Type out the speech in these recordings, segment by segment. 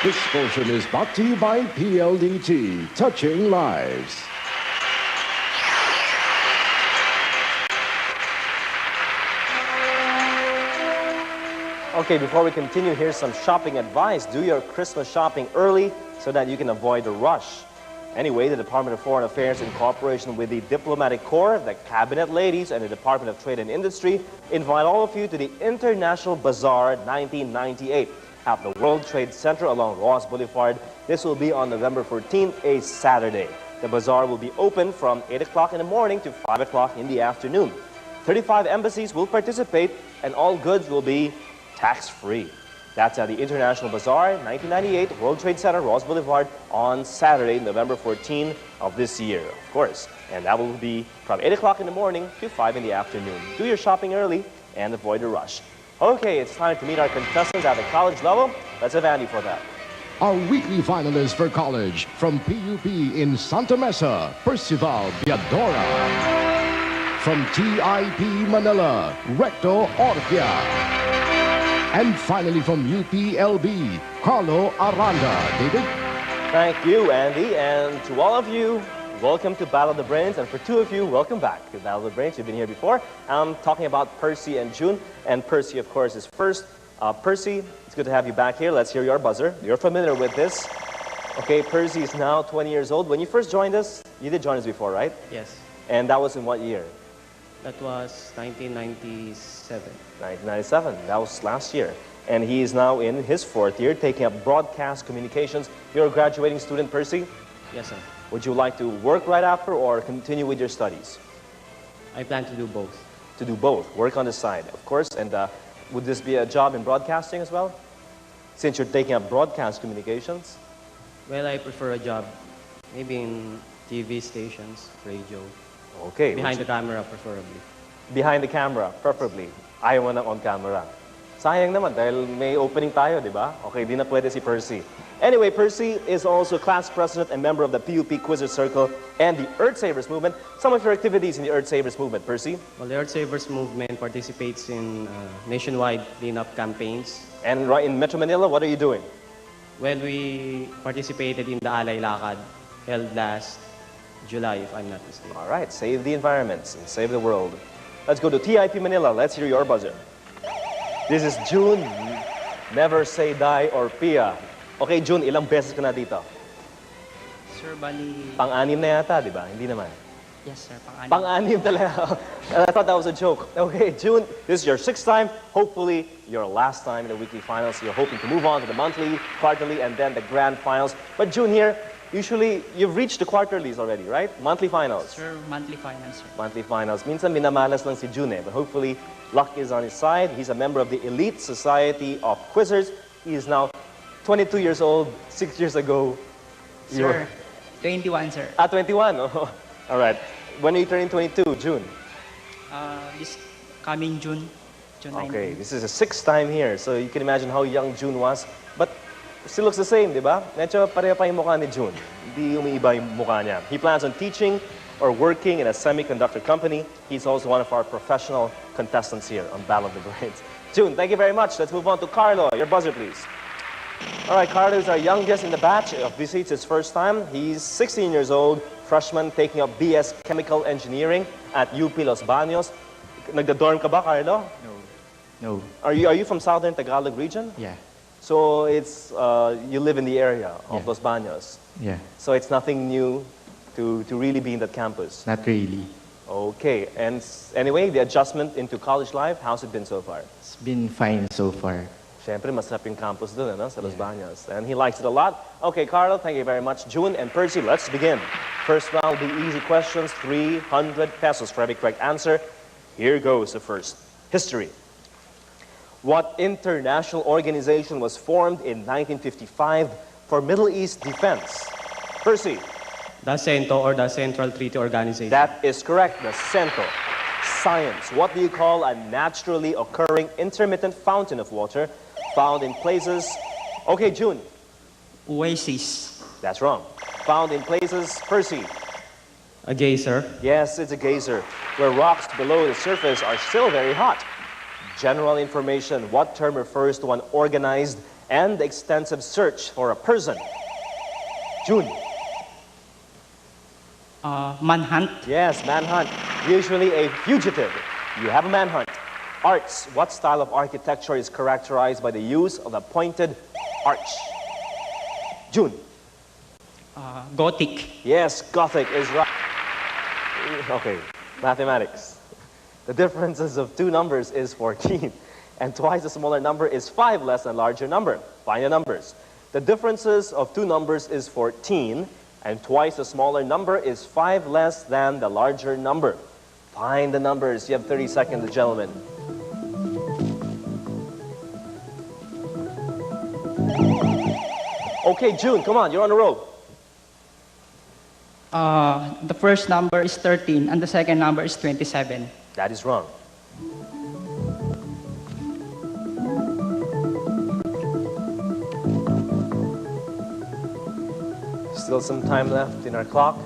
This portion is brought to you by PLDT, touching lives. Okay, before we continue, here's some shopping advice. Do your Christmas shopping early so that you can avoid the rush. Anyway, the Department of Foreign Affairs, in cooperation with the Diplomatic Corps, the Cabinet Ladies, and the Department of Trade and Industry, invite all of you to the International Bazaar 1998 at the World Trade Center along Ross Boulevard. This will be on November 14th, a Saturday. The bazaar will be open from 8 o'clock in the morning to 5 o'clock in the afternoon. 35 embassies will participate, and all goods will be tax-free. That's at the International Bazaar, 1998, World Trade Center, Ross Boulevard, on Saturday, November 14 of this year, of course. And that will be from 8 o'clock in the morning to 5 in the afternoon. Do your shopping early and avoid the rush. Okay, it's time to meet our contestants at the college level. Let's have Andy for that. Our weekly finalists for college from PUP in Santa Mesa, Percival Biadora. From TIP Manila, Recto Ortia. And finally from UPLB, Carlo Aranda. David? Thank you, Andy. And to all of you, welcome to Battle of the Brains. And for two of you, welcome back to Battle of the Brains. You've been here before. I'm talking about Percy and June. And Percy, of course, is first. Percy, it's good to have you back here. Let's hear your buzzer. You're familiar with this. Okay, Percy is now 20 years old. When you first joined us, you did join us before, right? Yes. And that was in what year? That was 1997. 1997. That was last year. And he is now in his fourth year, taking up broadcast communications. You're a graduating student, Percy? Yes, sir. Would you like to work right after or continue with your studies? I plan to do both. To do both. Work on the side, of course. And would this be a job in broadcasting as well? Since you're taking up broadcast communications? Well, I prefer a job maybe in TV stations, radio. Okay. Behind the camera, preferably. Behind the camera, preferably. Ayaw mo na on camera. Sayang naman dahil may opening tayo, di ba? Okay, di na pwede si Percy. Anyway, Percy is also class president and member of the PUP Quizzers Circle and the Earth Savers Movement. Some of your activities in the Earth Savers Movement, Percy? Well, the Earth Savers Movement participates in nationwide cleanup campaigns. And right in Metro Manila, what are you doing? Well, we participated in the Alay Lakad held last July, if I'm not mistaken. All right, save the environments and save the world. Let's go to TIP Manila. Let's hear your buzzer. This is June. Never say die or Pia. Okay, June, ilang beses ka na dito? Sir, bali... Pang-anim na yata, di ba? Hindi naman. Yes, sir, pang-anim. Pang-anim talaga. I thought that was a joke. Okay, June, this is your sixth time. Hopefully, your last time in the weekly finals. You're hoping to move on to the monthly, quarterly, and then the grand finals. But June here, usually, you've reached the quarterlies already, right? Monthly finals. Sir, monthly finals, sir. Monthly finals. Minsan minamalas lang si June eh, but hopefully luck is on his side. He's a member of the Elite Society of Quizzers. He is now 22 years old. 6 years ago, Sir, 21, sir. 21. Oh. All right. When are you turning 22? June? This coming June 19. Okay, this is the sixth time here. So you can imagine how young June was. But still looks the same, di ba? Medyo pareho pa yung mukha ni June. Hindi umiiba yung mukha niya. He plans on teaching or working in a semiconductor company. He's also one of our professional contestants here on Battle of the Brains. June, thank you very much. Let's move on to Carlo. Your buzzer, please. All right, Carlo is our youngest in the batch. This is his first time. He's 16 years old, freshman, taking up BS Chemical Engineering at UP Los Baños. Nagda-dorm ka ba, Carlo? No. Are you from Southern Tagalog region? Yeah. So it's, you live in the area of Yeah. Los Baños. Yeah. So it's nothing new to really be in that campus. Not really. Okay, and anyway, the adjustment into college life, how's it been so far? It's been fine so far. Siyempre, masarap yung campus doon, ano, sa Los Baños. And he likes it a lot. Okay, Carlo, thank you very much. June and Percy, let's begin. First round will be easy questions, 300 pesos for every correct answer. Here goes the first. History. What international organization was formed in 1955 for Middle East defense? Percy. The CENTO or the Central Treaty Organization. That is correct, the CENTO. Science. What do you call a naturally occurring intermittent fountain of water found in places... Okay, June. Oasis. That's wrong. Found in places... Percy. A geyser. Yes, it's a geyser, where rocks below the surface are still very hot. General information. What term refers to an organized and the extensive search for a person? June. Manhunt. Yes, manhunt. Usually a fugitive. You have a manhunt. Arts. What style of architecture is characterized by the use of a pointed arch? June. Gothic. Yes, Gothic is right. Okay, mathematics. The differences of two numbers is 14, and twice the smaller number is 5 less than larger number. Find the numbers. The differences of two numbers is 14, and twice the smaller number is 5 less than the larger number. Find the numbers. You have 30 seconds, gentlemen. Okay, June, come on, you're on the roll. The first number is 13 and the second number is 27. That is wrong. Still some time left in our clock.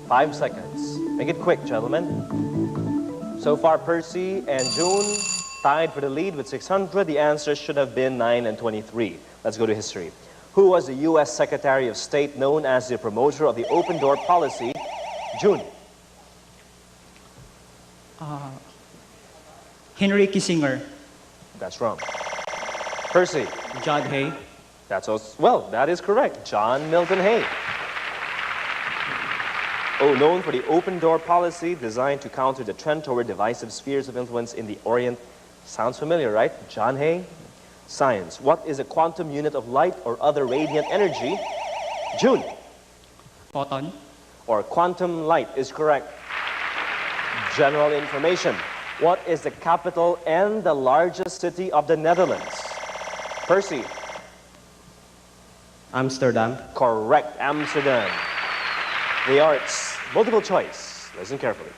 5 seconds. Make it quick, gentlemen. So far, Percy and June tied for the lead with 600. The answer should have been 9 and 23. Let's go to history. Who was the U.S. Secretary of State known as the promoter of the open door policy? June. Henry Kissinger. That's wrong. Percy. John Hay. That's also, well, that is correct. John Milton Hay. Oh, known for the open door policy designed to counter the trend toward divisive spheres of influence in the Orient. Sounds familiar, right? John Hay. Science. What is a quantum unit of light or other radiant energy? June. Photon. Or quantum light is correct. General information. What is the capital and the largest city of the Netherlands? Percy. Amsterdam. Correct. Amsterdam. The arts. Multiple choice. Listen carefully.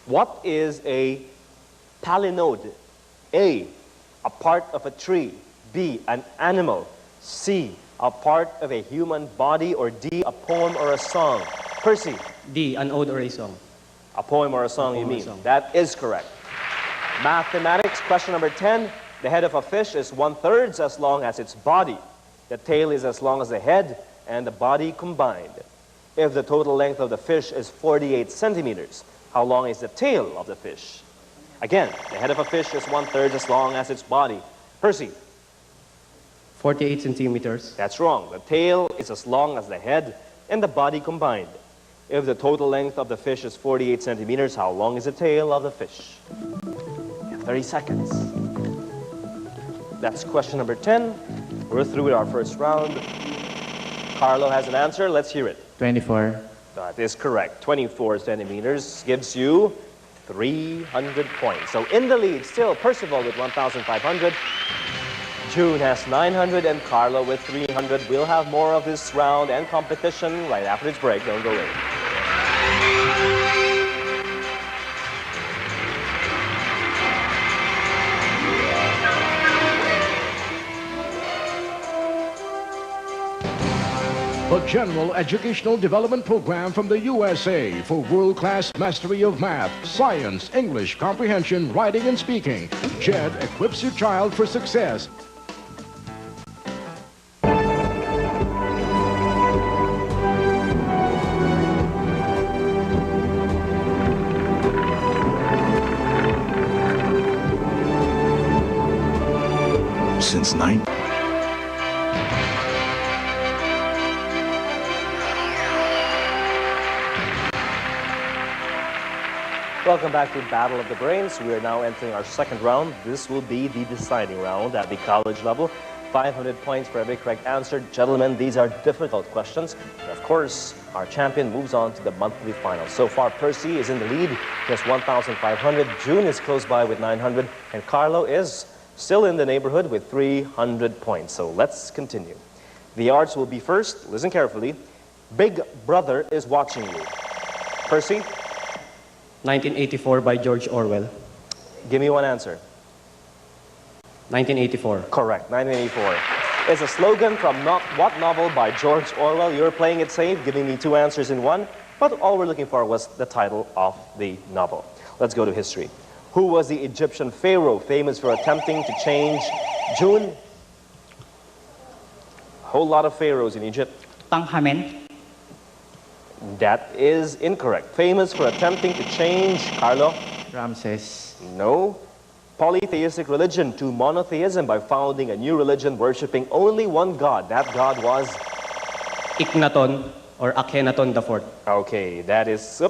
What is a pallinode? A part of a tree. B, an animal. C, a part of a human body. Or D, a poem or a song. Percy. D, an ode or a song. A poem or a song, you poem or a mean? song. That is correct. Mathematics, question number 10. The head of a fish is 1/3 as long as its body. The tail is as long as the head and the body combined. If the total length of the fish is 48 centimeters, how long is the tail of the fish? Again, the head of a fish is 1/3 as long as its body. Percy. 48 centimeters. That's wrong. The tail is as long as the head and the body combined. If the total length of the fish is 48 centimeters, how long is the tail of the fish? You have 30 seconds. That's question number 10. We're through with our first round. Carlo has an answer. Let's hear it. 24. That is correct. 24 centimeters gives you 300 points. So in the lead, still Percival with 1,500. June has 900 and Carlo with 300. We'll have more of this round and competition right after this break. Don't go away. A general educational development program from the USA for world-class mastery of math, science, English, comprehension, writing, and speaking. JED equips your child for success. Since 9. Welcome back to Battle of the Brains. We are now entering our second round. This will be the deciding round at the college level. 500 points for every correct answer. Gentlemen, these are difficult questions. And of course, our champion moves on to the monthly final. So far, Percy is in the lead, just 1,500. June is close by with 900. And Carlo is still in the neighborhood with 300 points. So let's continue. The arts will be first. Listen carefully. Big Brother is watching you. Percy? 1984 by George Orwell. Give me one answer. 1984. Correct, 1984. It's a slogan from what novel by George Orwell? You're playing it safe, giving me two answers in one, but all we're looking for was the title of the novel. Let's go to history. Who was the Egyptian pharaoh famous for attempting to change June? whole lot of pharaohs in Egypt. Tanghamen. That is incorrect. Famous for attempting to change, Carlo? Ramses. No. Polytheistic religion to monotheism by founding a new religion worshipping only one god. That god was... Iknaton or Akhenaton IV. Okay, that is...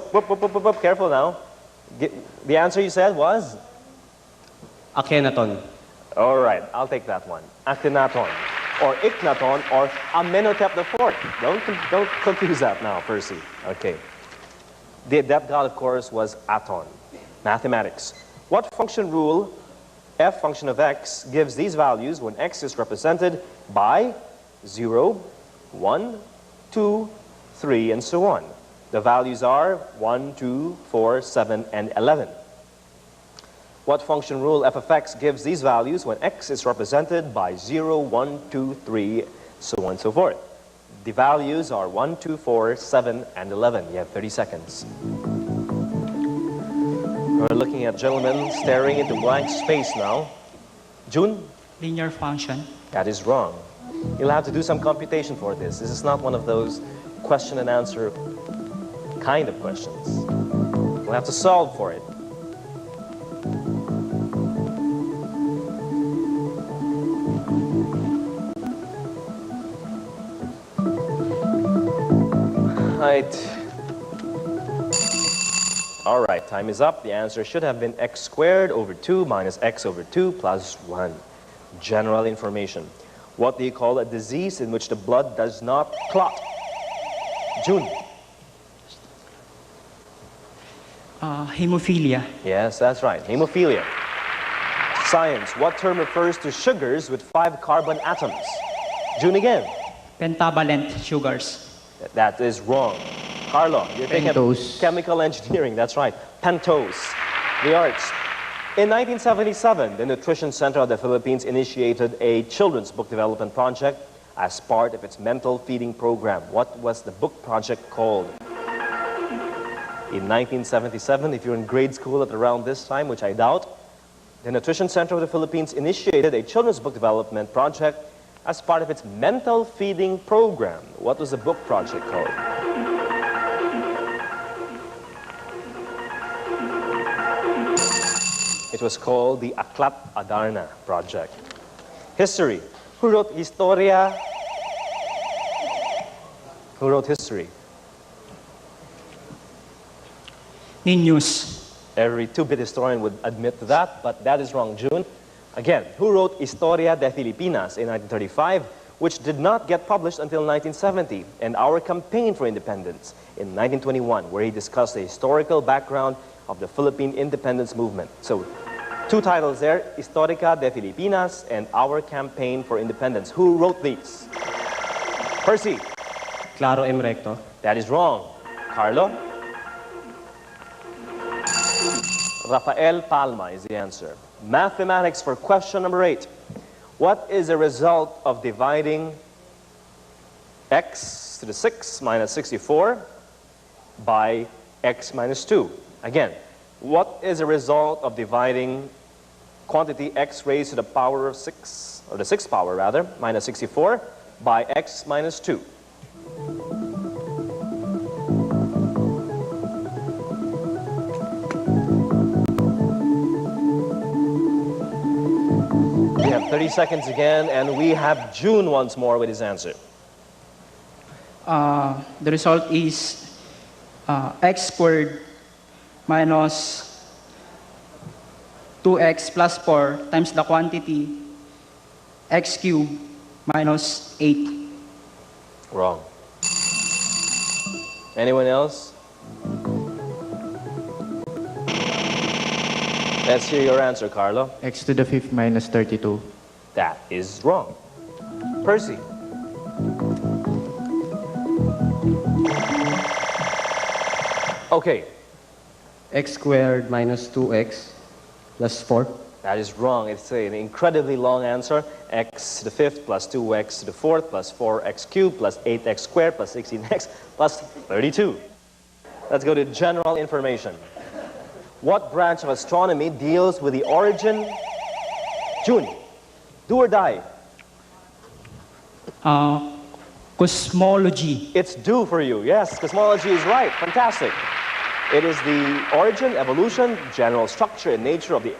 Careful now. The answer you said was? Akhenaton. All right, I'll take that one. Akhenaton, or Iknaton, or Amenhotep IV. Don't confuse that now, Percy. Okay. That god, of course, was Aton. Mathematics. What function rule, f function of x, gives these values when x is represented by 0, 1, 2, 3, and so on? The values are 1, 2, 4, 7, and 11. What function rule f of x gives these values when x is represented by 0, 1, 2, 3, so on and so forth? The values are 1, 2, 4, 7, and 11. You have 30 seconds. We're looking at gentlemen staring into blank space now. June? Linear function. That is wrong. You'll have to do some computation for this. This is not one of those question and answer kind of questions. We'll have to solve for it. Right. All right, time is up. The answer should have been x squared over 2 minus x over 2 plus 1. General information. What do you call a disease in which the blood does not clot? June. Hemophilia. Yes, that's right. Hemophilia. Science. What term refers to sugars with 5 carbon atoms? June again. Pentavalent sugars. That is wrong. Carlo, you're taking Pentose. chemical engineering. That's right. Pentose. The arts. In 1977, the Nutrition Center of the Philippines initiated a children's book development project as part of its mental feeding program. What was the book project called? In 1977, if you're in grade school at around this time, which I doubt, the Nutrition Center of the Philippines initiated a children's book development project as part of its mental feeding program. What was the book project called? It was called the Aklat Adarna Project. History. Who wrote Historia? Who wrote history? Niños. Every two-bit historian would admit to that, but that is wrong. June. Again, who wrote Historia de Filipinas in 1935, which did not get published until 1970, and Our Campaign for Independence in 1921, where he discussed the historical background of the Philippine independence movement. So, two titles there, Historia de Filipinas and Our Campaign for Independence. Who wrote these? Percy. Claro M. Recto. That is wrong. Carlo? Rafael Palma is the answer. Mathematics for question number 8. What is the result of dividing x to the 6 minus 64 by x minus 2? Again, what is the result of dividing quantity x raised to the power of 6, or the 6th power rather, minus 64 by x minus 2? We have 30 seconds again, and we have June once more with his answer. The result is x squared minus 2x plus 4 times the quantity x cubed minus 8. Wrong. Anyone else? Let's hear your answer, Carlo. X to the 5th minus 32. That is wrong. Percy. Okay, X squared minus 2x plus 4. that is wrong. It's an incredibly long answer. X to the 5th plus 2x to the 4th plus 4x cubed plus 8x squared plus 16x plus 32. Let's go to general information. What branch of astronomy deals with the origin? June, do or die? Cosmology. It's due for you. Yes, cosmology is right. Fantastic. It is the origin, evolution, general structure, and nature of the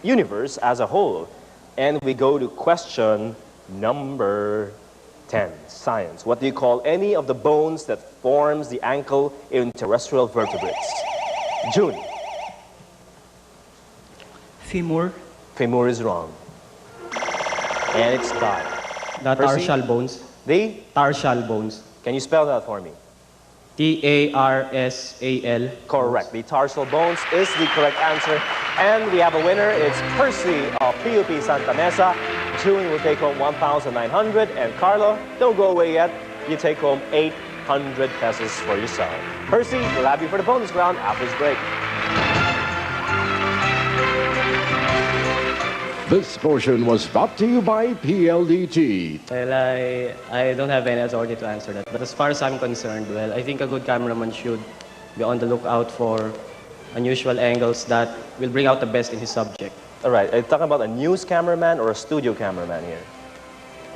universe as a whole. And we go to question number 10, science. What do you call any of the bones that forms the ankle in terrestrial vertebrates? June. Femur. Femur is wrong. And it's died. The Percy? tarsal bones. The? Tarsal bones. Can you spell that for me? T-A-R-S-A-L. Correct. The tarsal bones is the correct answer. And we have a winner. It's Percy of PUP Santa Mesa. June will take home 1,900. And Carlo, don't go away yet. You take home 800 pesos for yourself. Percy, we'll have you for the bonus round after this break. This portion was brought to you by PLDT. Well, I don't have any authority to answer that. But as far as I'm concerned, well, I think a good cameraman should be on the lookout for unusual angles that will bring out the best in his subject. All right. Are you talking about a news cameraman or a studio cameraman here?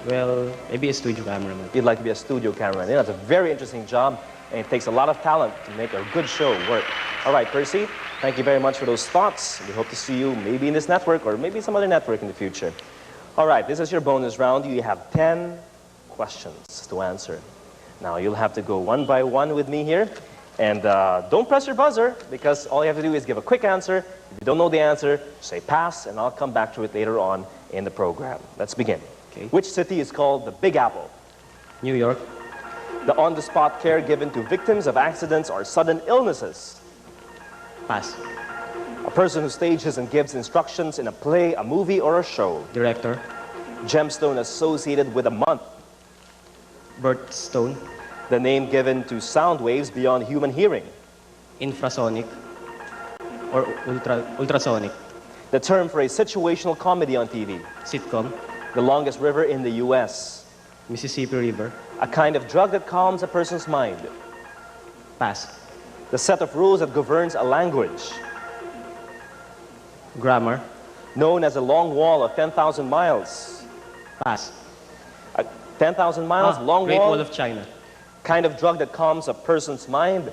Well, maybe a studio cameraman. You'd like to be a studio cameraman. Yeah, that's a very interesting job, and it takes a lot of talent to make a good show work. All right, Percy, thank you very much for those thoughts. We hope to see you maybe in this network or maybe some other network in the future. All right, this is your bonus round. You have 10 questions to answer. Now, you'll have to go one by one with me here. And don't press your buzzer, because all you have to do is give a quick answer. If you don't know the answer, say pass, and I'll come back to it later on in the program. Let's begin. Okay. Which city is called the Big Apple? New York. The on-the-spot care given to victims of accidents or sudden illnesses. Pass. A person who stages and gives instructions in a play, a movie, or a show. Director. Gemstone associated with a month. Birthstone. The name given to sound waves beyond human hearing. Infrasonic. Or ultrasonic. The term for a situational comedy on TV. Sitcom. The longest river in the U.S. Mississippi River. A kind of drug that calms a person's mind. Pass. The set of rules that governs a language. Grammar. Known as a long wall of 10,000 miles. Pass. 10,000 miles, long Great wall. Wall of China. Kind of drug that calms a person's mind.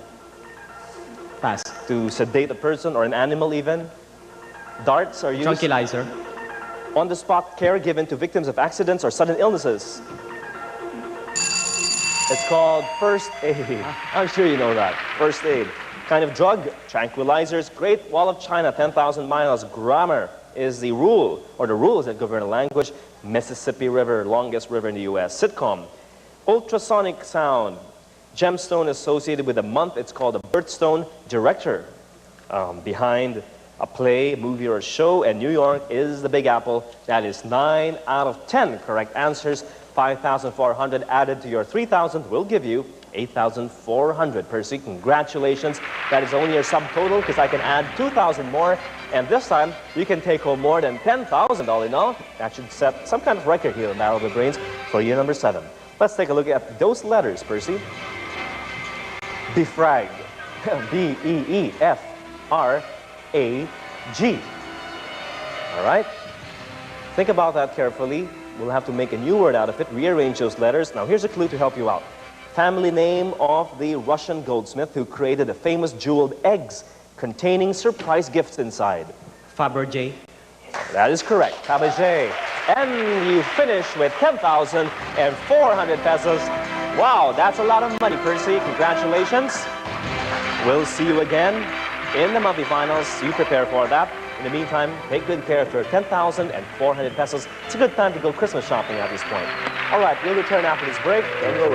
Pass. To sedate a person or an animal even. Darts are used. Tranquilizer. On-the-spot care given to victims of accidents or sudden illnesses. It's called first aid. I'm sure you know that. First aid. Kind of drug, tranquilizers. Great Wall of China, 10,000 miles. Grammar is the rule, or the rules that govern a language. Mississippi River, longest river in the U.S. Sitcom. Ultrasonic sound. Gemstone associated with a month. It's called a birthstone. Director behind a play, movie, or show. And New York is the Big Apple. That is 9 out of 10 correct answers. 5,400 added to your 3,000 will give you 8,400. Percy, congratulations. That is only your subtotal, because I can add 2,000 more. And this time, you can take home more than 10,000 all in all. That should set some kind of record here in Battle of the Brains for year number 7. Let's take a look at those letters, Percy. Befrag. B-E-E-F-R-A-G. All right? Think about that carefully. We'll have to make a new word out of it, rearrange those letters. Now, here's a clue to help you out. Family name of the Russian goldsmith who created the famous jeweled eggs containing surprise gifts inside. Fabergé. That is correct, Fabergé. And you finish with 10,400 pesos. Wow, that's a lot of money, Percy. Congratulations. We'll see you again in the monthly finals. You prepare for that. In the meantime, take good care of your 10,400 pesos. It's a good time to go Christmas shopping at this point. All right, we'll return after this break, and we'll